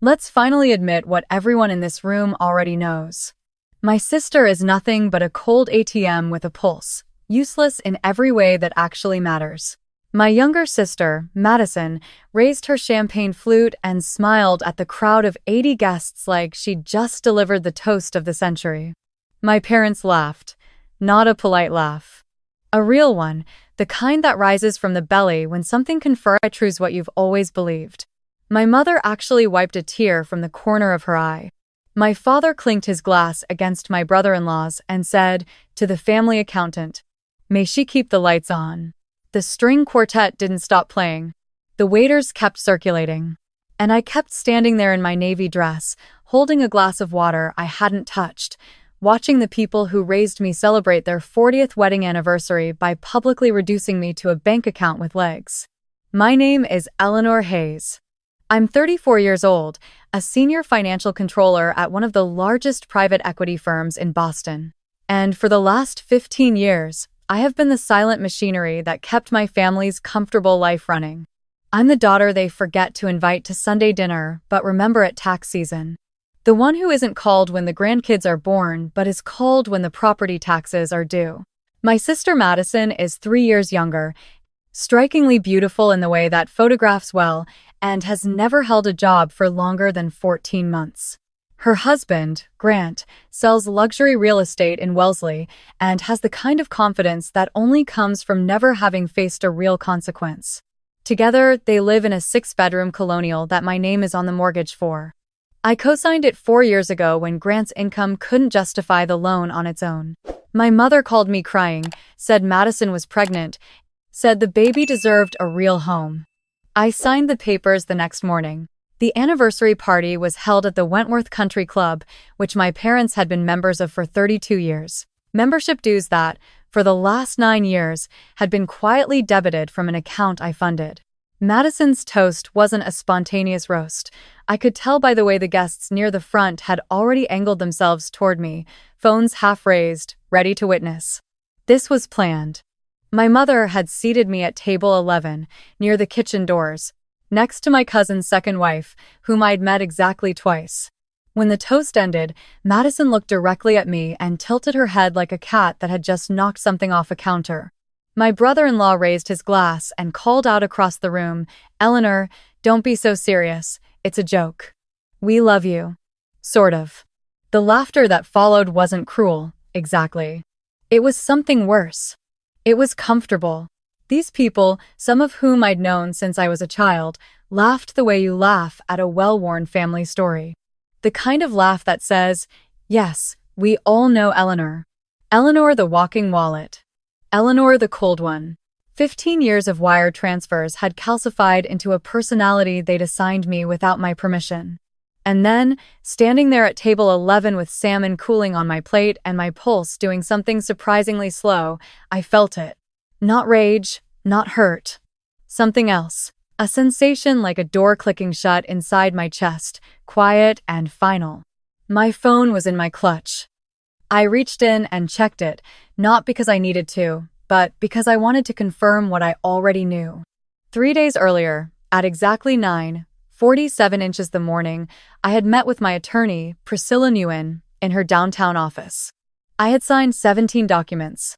Let's finally admit what everyone in this room already knows. My sister is nothing but a cold ATM with a pulse, useless in every way that actually matters. My younger sister, Madison, raised her champagne flute and smiled at the crowd of 80 guests like she'd just delivered the toast of the century. My parents laughed. Not a polite laugh. A real one, the kind that rises from the belly when something confirms what you've always believed. My mother actually wiped a tear from the corner of her eye. My father clinked his glass against my brother-in-law's and said, to the family accountant, "May she keep the lights on." The string quartet didn't stop playing. The waiters kept circulating. And I kept standing there in my navy dress, holding a glass of water I hadn't touched, watching the people who raised me celebrate their 40th wedding anniversary by publicly reducing me to a bank account with legs. My name is Eleanor Hayes. I'm 34 years old, a senior financial controller at one of the largest private equity firms in Boston. And for the last 15 years, I have been the silent machinery that kept my family's comfortable life running. I'm the daughter they forget to invite to Sunday dinner, but remember at tax season. The one who isn't called when the grandkids are born, but is called when the property taxes are due. My sister Madison is 3 years younger, strikingly beautiful in the way that photographs well, and has never held a job for longer than 14 months. Her husband, Grant, sells luxury real estate in Wellesley and has the kind of confidence that only comes from never having faced a real consequence. Together, they live in a 6-bedroom colonial that my name is on the mortgage for. I co-signed it 4 years ago when Grant's income couldn't justify the loan on its own. My mother called me crying, said Madison was pregnant, said the baby deserved a real home. I signed the papers the next morning. The anniversary party was held at the Wentworth Country Club, which my parents had been members of for 32 years. Membership dues that, for the last 9 years, had been quietly debited from an account I funded. Madison's toast wasn't a spontaneous roast. I could tell by the way the guests near the front had already angled themselves toward me, phones half raised, ready to witness. This was planned. My mother had seated me at table 11, near the kitchen doors, next to my cousin's second wife, whom I'd met exactly twice. When the toast ended, Madison looked directly at me and tilted her head like a cat that had just knocked something off a counter. My brother-in-law raised his glass and called out across the room, "Eleanor, don't be so serious. It's a joke. We love you." Sort of. The laughter that followed wasn't cruel, exactly. It was something worse. It was comfortable. These people, some of whom I'd known since I was a child, laughed the way you laugh at a well-worn family story. The kind of laugh that says, "Yes, we all know Eleanor. Eleanor the walking wallet. Eleanor the cold one." 15 years of wire transfers had calcified into a personality they'd assigned me without my permission. And then, standing there at table 11 with salmon cooling on my plate and my pulse doing something surprisingly slow, I felt it. Not rage, not hurt. Something else. A sensation like a door clicking shut inside my chest, quiet and final. My phone was in my clutch. I reached in and checked it, not because I needed to, but because I wanted to confirm what I already knew. 3 days earlier, at exactly 9:47 inches the morning, I had met with my attorney, Priscilla Nguyen, in her downtown office. I had signed 17 documents.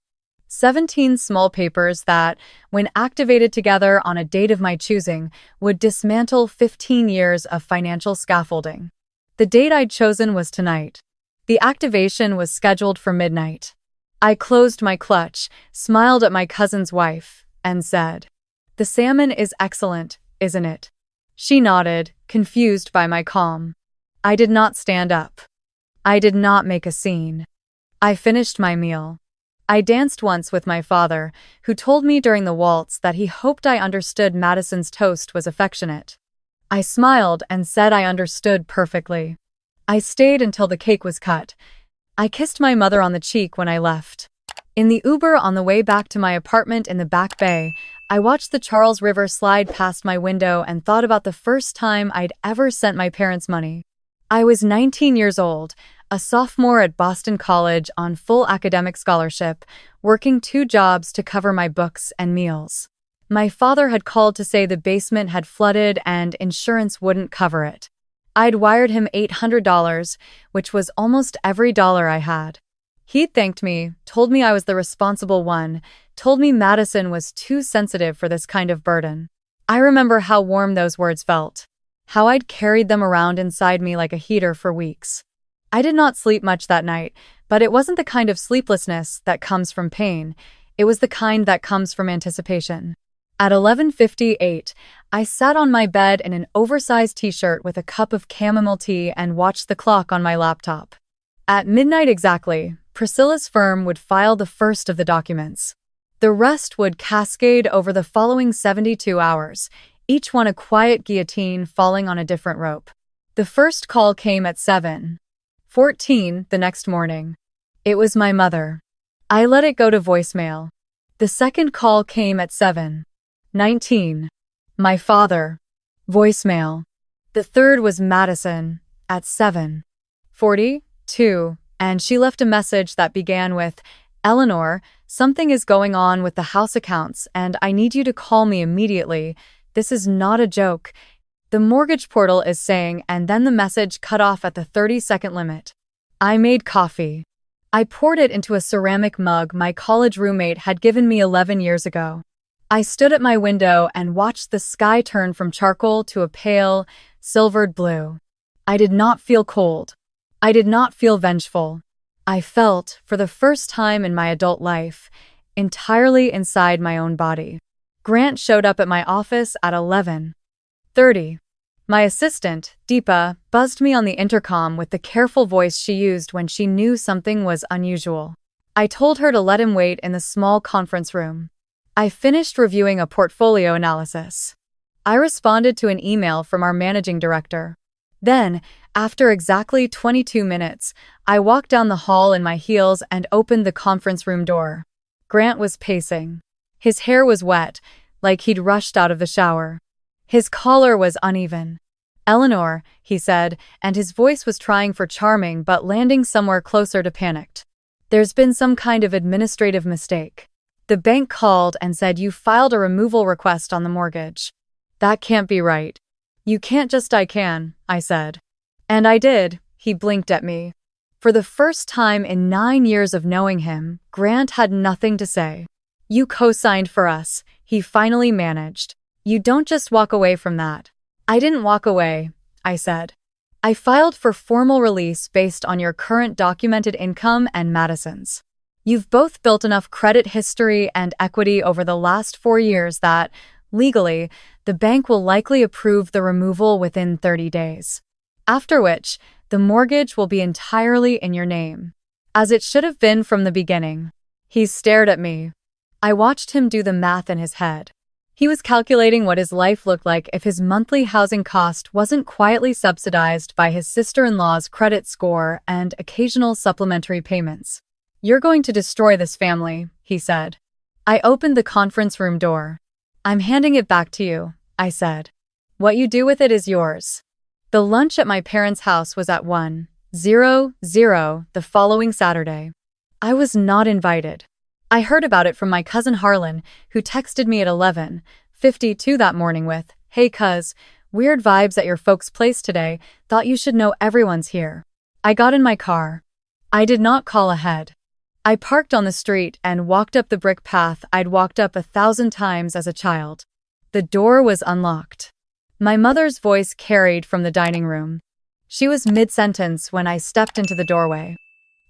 17 small papers that, when activated together on a date of my choosing, would dismantle 15 years of financial scaffolding. The date I'd chosen was tonight. The activation was scheduled for midnight. I closed my clutch, smiled at my cousin's wife, and said, "The salmon is excellent, isn't it?" She nodded, confused by my calm. I did not stand up. I did not make a scene. I finished my meal. I danced once with my father, who told me during the waltz that he hoped I understood Madison's toast was affectionate. I smiled and said I understood perfectly. I stayed until the cake was cut. I kissed my mother on the cheek when I left. In the Uber on the way back to my apartment in the Back Bay, I watched the Charles River slide past my window and thought about the first time I'd ever sent my parents money. I was 19 years old, a sophomore at Boston College on full academic scholarship, working 2 jobs to cover my books and meals. My father had called to say the basement had flooded and insurance wouldn't cover it. I'd wired him $800, which was almost every dollar I had. He'd thanked me, told me I was the responsible one, told me Madison was too sensitive for this kind of burden. I remember how warm those words felt, how I'd carried them around inside me like a heater for weeks. I did not sleep much that night, but it wasn't the kind of sleeplessness that comes from pain. It was the kind that comes from anticipation. At 11:58, I sat on my bed in an oversized t-shirt with a cup of chamomile tea and watched the clock on my laptop. At midnight exactly, Priscilla's firm would file the first of the documents. The rest would cascade over the following 72 hours, each one a quiet guillotine falling on a different rope. The first call came at 7:14 the next morning. It was my mother. I let it go to voicemail. The second call came at 7:19. My father. Voicemail. The third was Madison at 7:42, and she left a message that began with, "Eleanor, something is going on with the house accounts and I need you to call me immediately. This is not a joke. The mortgage portal is saying," and then the message cut off at the 30-second limit. I made coffee. I poured it into a ceramic mug my college roommate had given me 11 years ago. I stood at my window and watched the sky turn from charcoal to a pale, silvered blue. I did not feel cold. I did not feel vengeful. I felt, for the first time in my adult life, entirely inside my own body. Grant showed up at my office at 11:30. My assistant, Deepa, buzzed me on the intercom with the careful voice she used when she knew something was unusual. I told her to let him wait in the small conference room. I finished reviewing a portfolio analysis. I responded to an email from our managing director. Then, after exactly 22 minutes, I walked down the hall in my heels and opened the conference room door. Grant was pacing. His hair was wet, like he'd rushed out of the shower. His collar was uneven. "Eleanor," he said, and his voice was trying for charming but landing somewhere closer to panicked. "There's been some kind of administrative mistake. The bank called and said you filed a removal request on the mortgage. That can't be right." "You can't just I can," I said. "And I did," he blinked at me. For the first time in 9 years of knowing him, Grant had nothing to say. "You co-signed for us," he finally managed. "You don't just walk away from that." "I didn't walk away," I said. "I filed for formal release based on your current documented income and Madison's. You've both built enough credit history and equity over the last 4 years that, legally, the bank will likely approve the removal within 30 days. After which, the mortgage will be entirely in your name. As it should have been from the beginning." He stared at me. I watched him do the math in his head. He was calculating what his life looked like if his monthly housing cost wasn't quietly subsidized by his sister-in-law's credit score and occasional supplementary payments. "You're going to destroy this family," he said. I opened the conference room door. "I'm handing it back to you," I said. "What you do with it is yours." The lunch at my parents' house was at 1:00 the following Saturday. I was not invited. I heard about it from my cousin Harlan, who texted me at 11:52 that morning with, "Hey cuz, weird vibes at your folks' place today, thought you should know everyone's here." I got in my car. I did not call ahead. I parked on the street and walked up the brick path I'd walked up 1,000 times as a child. The door was unlocked. My mother's voice carried from the dining room. She was mid-sentence when I stepped into the doorway.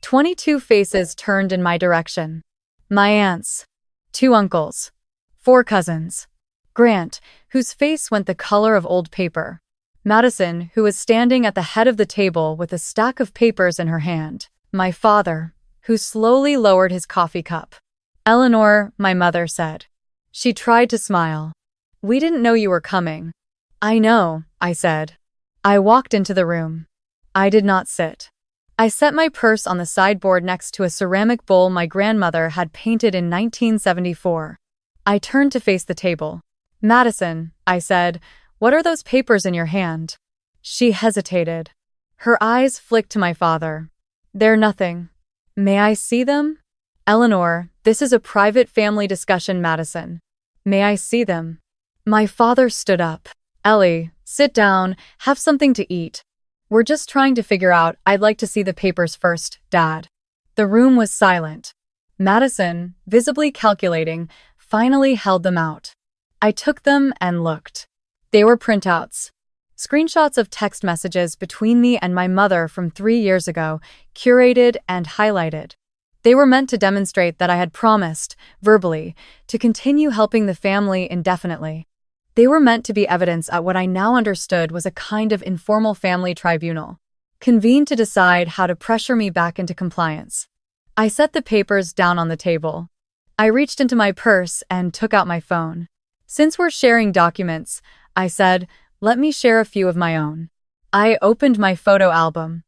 22 faces turned in my direction. My aunts. 2 uncles. 4 cousins. Grant, whose face went the color of old paper. Madison, who was standing at the head of the table with a stack of papers in her hand. My father, who slowly lowered his coffee cup. "Eleanor," my mother said. She tried to smile. "We didn't know you were coming." "I know," I said. I walked into the room. I did not sit. I set my purse on the sideboard next to a ceramic bowl my grandmother had painted in 1974. I turned to face the table. "Madison," I said, "what are those papers in your hand?" She hesitated. Her eyes flicked to my father. "They're nothing." "May I see them?" "Eleanor, this is a private family discussion, Madison. May I see them?" My father stood up. "Ellie, sit down, have something to eat." We're just trying to figure out. I'd like to see the papers first, Dad. The room was silent. Madison, visibly calculating, finally held them out. I took them and looked. They were printouts. Screenshots of text messages between me and my mother from 3 years ago, curated and highlighted. They were meant to demonstrate that I had promised, verbally, to continue helping the family indefinitely. They were meant to be evidence at what I now understood was a kind of informal family tribunal, convened to decide how to pressure me back into compliance. I set the papers down on the table. I reached into my purse and took out my phone. Since we're sharing documents, I said, let me share a few of my own. I opened my photo album.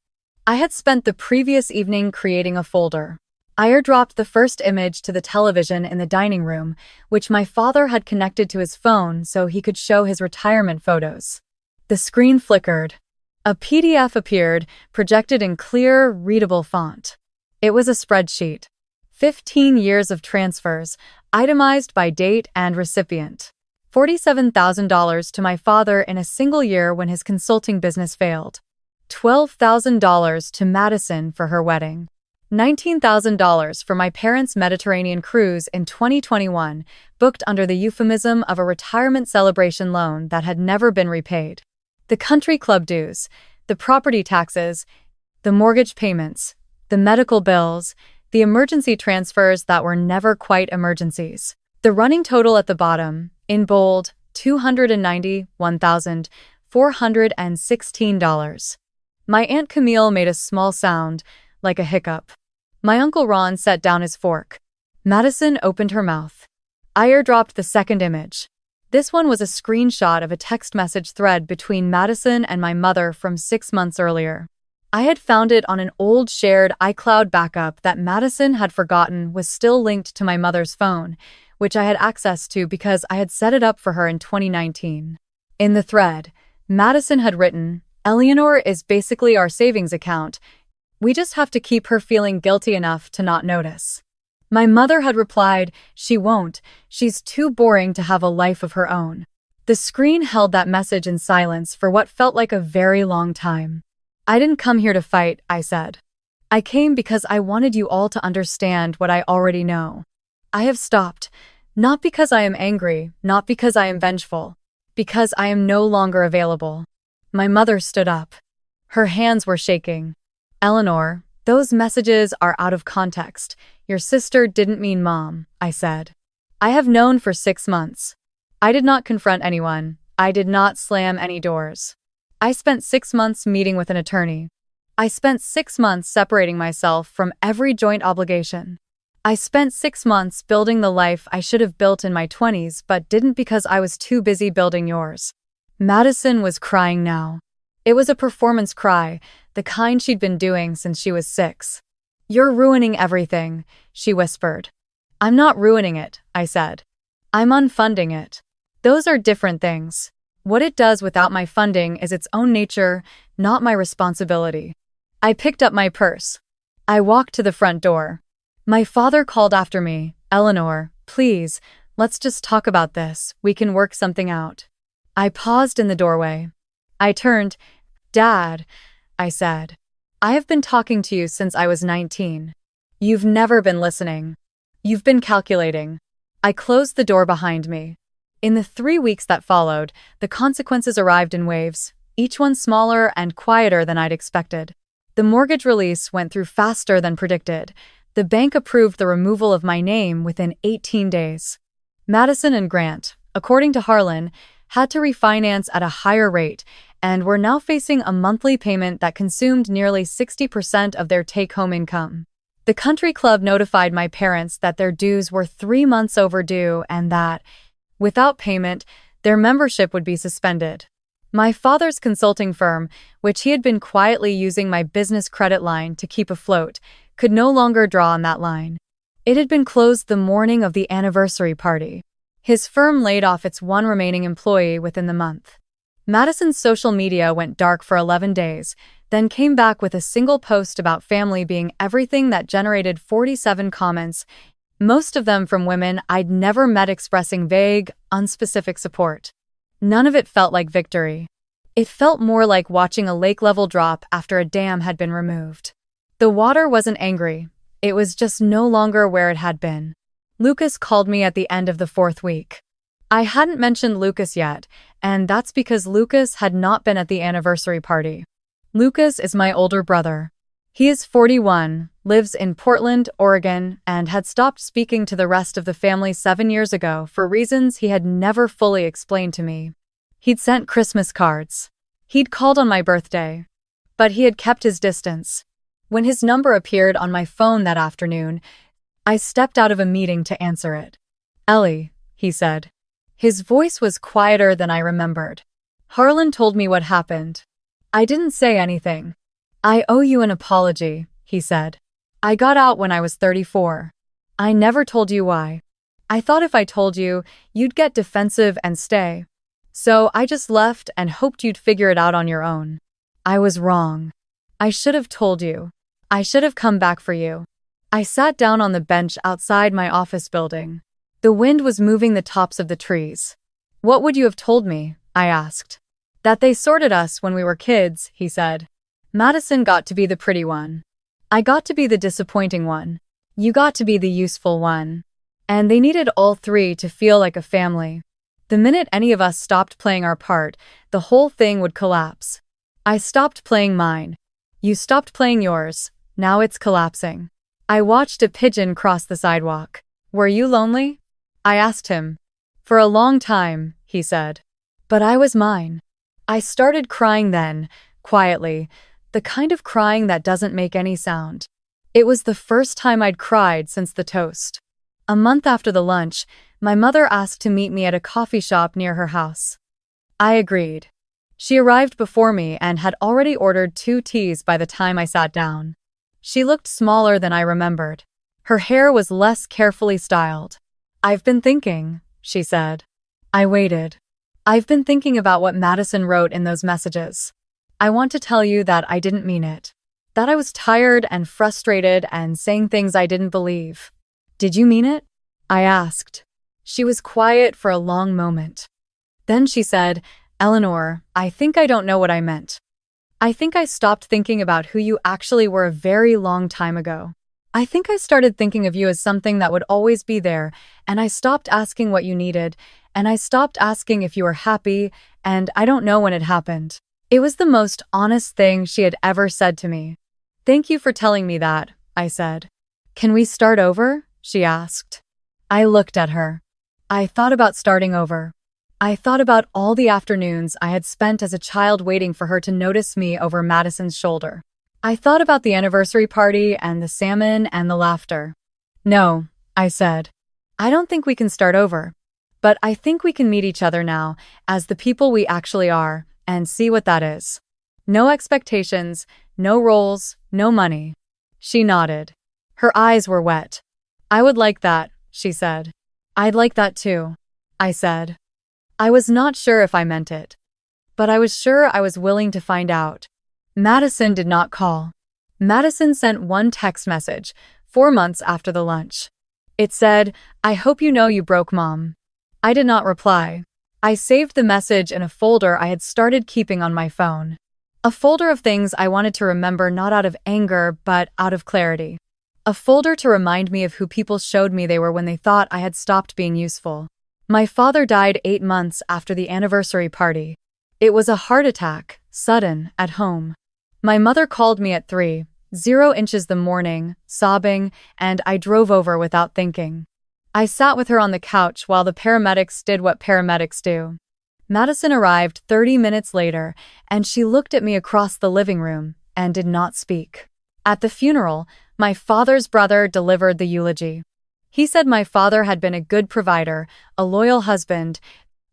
I had spent the previous evening creating a folder. I airdropped the first image to the television in the dining room, which my father had connected to his phone so he could show his retirement photos. The screen flickered. A PDF appeared, projected in clear, readable font. It was a spreadsheet. 15 years of transfers, itemized by date and recipient. $47,000 to my father in a single year when his consulting business failed. $12,000 to Madison for her wedding. $19,000 for my parents' Mediterranean cruise in 2021, booked under the euphemism of a retirement celebration loan that had never been repaid. The country club dues, the property taxes, the mortgage payments, the medical bills, the emergency transfers that were never quite emergencies. The running total at the bottom, in bold, $291,416. My Aunt Camille made a small sound, like a hiccup. My Uncle Ron set down his fork. Madison opened her mouth. I airdropped the second image. This one was a screenshot of a text message thread between Madison and my mother from 6 months earlier. I had found it on an old shared iCloud backup that Madison had forgotten was still linked to my mother's phone, which I had access to because I had set it up for her in 2019. In the thread, Madison had written, Eleanor is basically our savings account. We just have to keep her feeling guilty enough to not notice. My mother had replied, she won't, she's too boring to have a life of her own. The screen held that message in silence for what felt like a very long time. I didn't come here to fight, I said. I came because I wanted you all to understand what I already know. I have stopped, not because I am angry, not because I am vengeful, because I am no longer available. My mother stood up. Her hands were shaking. Eleanor, those messages are out of context. Your sister didn't mean Mom, I said. I have known for 6 months. I did not confront anyone. I did not slam any doors. I spent 6 months meeting with an attorney. I spent 6 months separating myself from every joint obligation. I spent 6 months building the life I should have built in my 20s but didn't because I was too busy building yours. Madison was crying now. It was a performance cry, the kind she'd been doing since she was 6. You're ruining everything, she whispered. I'm not ruining it, I said. I'm unfunding it. Those are different things. What it does without my funding is its own nature, not my responsibility. I picked up my purse. I walked to the front door. My father called after me, Eleanor, please, let's just talk about this, we can work something out. I paused in the doorway. I turned. Dad, I said. I have been talking to you since I was 19. You've never been listening. You've been calculating. I closed the door behind me. In the 3 weeks that followed, the consequences arrived in waves, each one smaller and quieter than I'd expected. The mortgage release went through faster than predicted. The bank approved the removal of my name within 18 days. Madison and Grant, according to Harlan, had to refinance at a higher rate and were now facing a monthly payment that consumed nearly 60% of their take-home income. The country club notified my parents that their dues were 3 months overdue and that, without payment, their membership would be suspended. My father's consulting firm, which he had been quietly using my business credit line to keep afloat, could no longer draw on that line. It had been closed the morning of the anniversary party. His firm laid off its one remaining employee within the month. Madison's social media went dark for 11 days, then came back with a single post about family being everything that generated 47 comments, most of them from women I'd never met expressing vague, unspecific support. None of it felt like victory. It felt more like watching a lake level drop after a dam had been removed. The water wasn't angry. It was just no longer where it had been. Lucas called me at the end of the 4th week. I hadn't mentioned Lucas yet, and that's because Lucas had not been at the anniversary party. Lucas is my older brother. He is 41, lives in Portland, Oregon, and had stopped speaking to the rest of the family 7 years ago for reasons he had never fully explained to me. He'd sent Christmas cards. He'd called on my birthday. But he had kept his distance. When his number appeared on my phone that afternoon, I stepped out of a meeting to answer it. "Ellie," he said. His voice was quieter than I remembered. "Harlan told me what happened." I didn't say anything. "I owe you an apology," he said. "I got out when I was 34. I never told you why. I thought if I told you, you'd get defensive and stay. So I just left and hoped you'd figure it out on your own. I was wrong. I should have told you. I should have come back for you." I sat down on the bench outside my office building. The wind was moving the tops of the trees. "What would you have told me?" I asked. "That they sorted us when we were kids," he said. "Madison got to be the pretty one. I got to be the disappointing one. You got to be the useful one. And they needed all three to feel like a family. The minute any of us stopped playing our part, the whole thing would collapse. I stopped playing mine. You stopped playing yours. Now it's collapsing." I watched a pigeon cross the sidewalk. "Were you lonely?" I asked him. "For a long time," he said. "But I was mine." I started crying then, quietly, the kind of crying that doesn't make any sound. It was the first time I'd cried since the toast. A month after the lunch, my mother asked to meet me at a coffee shop near her house. I agreed. She arrived before me and had already ordered 2 teas by the time I sat down. She looked smaller than I remembered. Her hair was less carefully styled. "I've been thinking," she said. I waited. "I've been thinking about what Madison wrote in those messages. I want to tell you that I didn't mean it. That I was tired and frustrated and saying things I didn't believe." "Did you mean it?" I asked. She was quiet for a long moment. Then she said, "Eleanor, I think I don't know what I meant. I think I stopped thinking about who you actually were a very long time ago. I think I started thinking of you as something that would always be there, and I stopped asking what you needed, and I stopped asking if you were happy, and I don't know when it happened." It was the most honest thing she had ever said to me. "Thank you for telling me that," I said. "Can we start over?" she asked. I looked at her. I thought about starting over. I thought about all the afternoons I had spent as a child waiting for her to notice me over Madison's shoulder. I thought about the anniversary party and the salmon and the laughter. "No," I said. "I don't think we can start over. But I think we can meet each other now as the people we actually are and see what that is. No expectations, no roles, no money." She nodded. Her eyes were wet. "I would like that," she said. "I'd like that too," I said. I was not sure if I meant it. But I was sure I was willing to find out. Madison did not call. Madison sent one text message, 4 months after the lunch. It said, "I hope you know you broke Mom." I did not reply. I saved the message in a folder I had started keeping on my phone. A folder of things I wanted to remember not out of anger, but out of clarity. A folder to remind me of who people showed me they were when they thought I had stopped being useful. My father died 8 months after the anniversary party. It was a heart attack, sudden, at home. My mother called me at 3:00 the morning, sobbing, and I drove over without thinking. I sat with her on the couch while the paramedics did what paramedics do. Madison arrived 30 minutes later, and she looked at me across the living room and did not speak. At the funeral, my father's brother delivered the eulogy. He said my father had been a good provider, a loyal husband,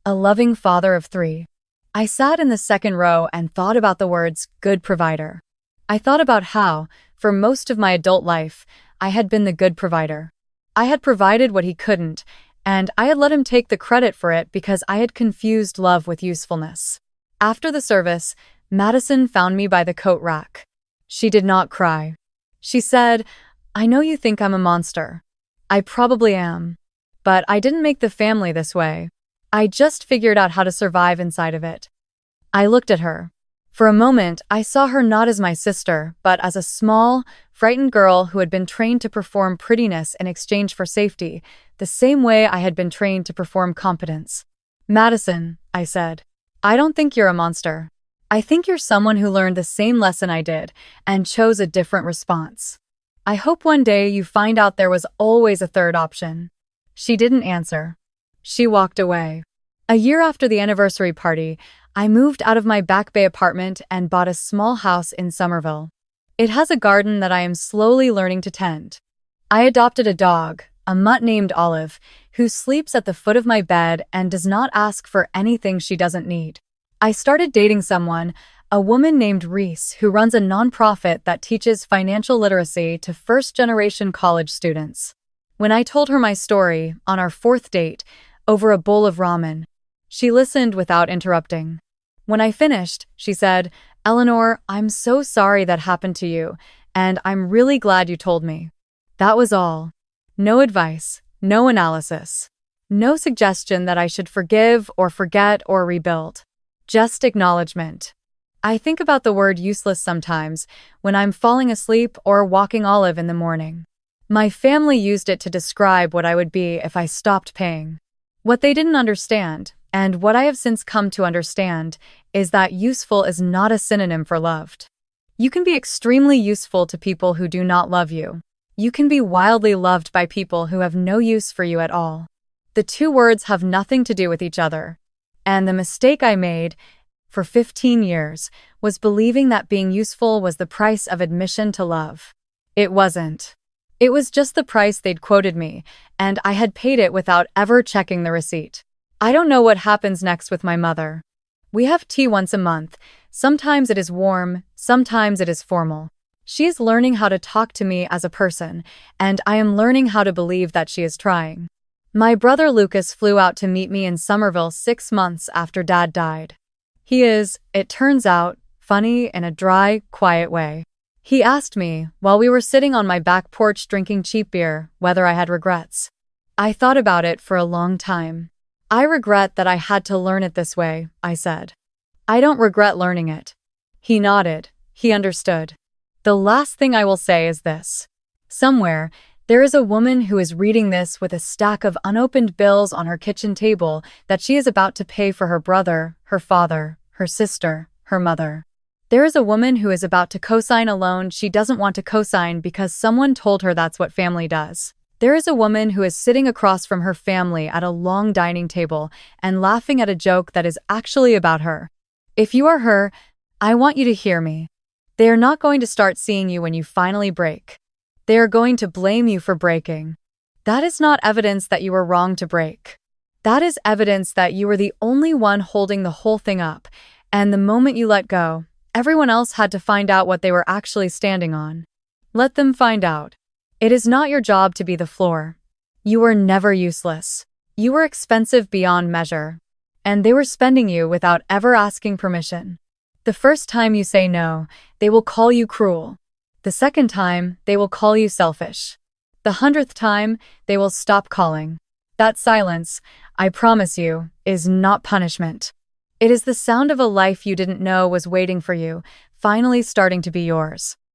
a loving father of 3. I sat in the second row and thought about the words, good provider. I thought about how, for most of my adult life, I had been the good provider. I had provided what he couldn't, and I had let him take the credit for it because I had confused love with usefulness. After the service, Madison found me by the coat rack. She did not cry. She said, "I know you think I'm a monster. I probably am. But I didn't make the family this way. I just figured out how to survive inside of it." I looked at her. For a moment, I saw her not as my sister, but as a small, frightened girl who had been trained to perform prettiness in exchange for safety, the same way I had been trained to perform competence. Madison, I said, I don't think you're a monster. I think you're someone who learned the same lesson I did and chose a different response. I hope one day you find out there was always a third option. She didn't answer. She walked away. A year after the anniversary party, I moved out of my Back Bay apartment and bought a small house in Somerville. It has a garden that I am slowly learning to tend. I adopted a dog, a mutt named Olive, who sleeps at the foot of my bed and does not ask for anything she doesn't need. I started dating someone, a woman named Reese, who runs a nonprofit that teaches financial literacy to first-generation college students. When I told her my story, on our fourth date, over a bowl of ramen, she listened without interrupting. When I finished, she said, "Eleanor, I'm so sorry that happened to you, and I'm really glad you told me." That was all. No advice, no analysis, no suggestion that I should forgive or forget or rebuild. Just acknowledgement. I think about the word useless sometimes when I'm falling asleep or walking Olive in the morning. My family used it to describe what I would be if I stopped paying. What they didn't understand, and what I have since come to understand, is that useful is not a synonym for loved. You can be extremely useful to people who do not love you. You can be wildly loved by people who have no use for you at all. The two words have nothing to do with each other. And the mistake I made, for 15 years, was believing that being useful was the price of admission to love. It wasn't. It was just the price they'd quoted me, and I had paid it without ever checking the receipt. I don't know what happens next with my mother. We have tea once a month. Sometimes it is warm, sometimes it is formal. She is learning how to talk to me as a person, and I am learning how to believe that she is trying. My brother Lucas flew out to meet me in Somerville 6 months after Dad died. He is, it turns out, funny in a dry, quiet way. He asked me, while we were sitting on my back porch drinking cheap beer, whether I had regrets. I thought about it for a long time. I regret that I had to learn it this way, I said. I don't regret learning it. He nodded. He understood. The last thing I will say is this. Somewhere, there is a woman who is reading this with a stack of unopened bills on her kitchen table that she is about to pay for her brother, her father, her sister, her mother. There is a woman who is about to co-sign a loan she doesn't want to co-sign because someone told her that's what family does. There is a woman who is sitting across from her family at a long dining table and laughing at a joke that is actually about her. If you are her, I want you to hear me. They are not going to start seeing you when you finally break. They are going to blame you for breaking. That is not evidence that you were wrong to break. That is evidence that you were the only one holding the whole thing up, and the moment you let go, everyone else had to find out what they were actually standing on. Let them find out. It is not your job to be the floor. You were never useless. You were expensive beyond measure. And they were spending you without ever asking permission. The first time you say no, they will call you cruel. The second time, they will call you selfish. The 100th time, they will stop calling. That silence, I promise you, is not punishment. It is the sound of a life you didn't know was waiting for you, finally starting to be yours.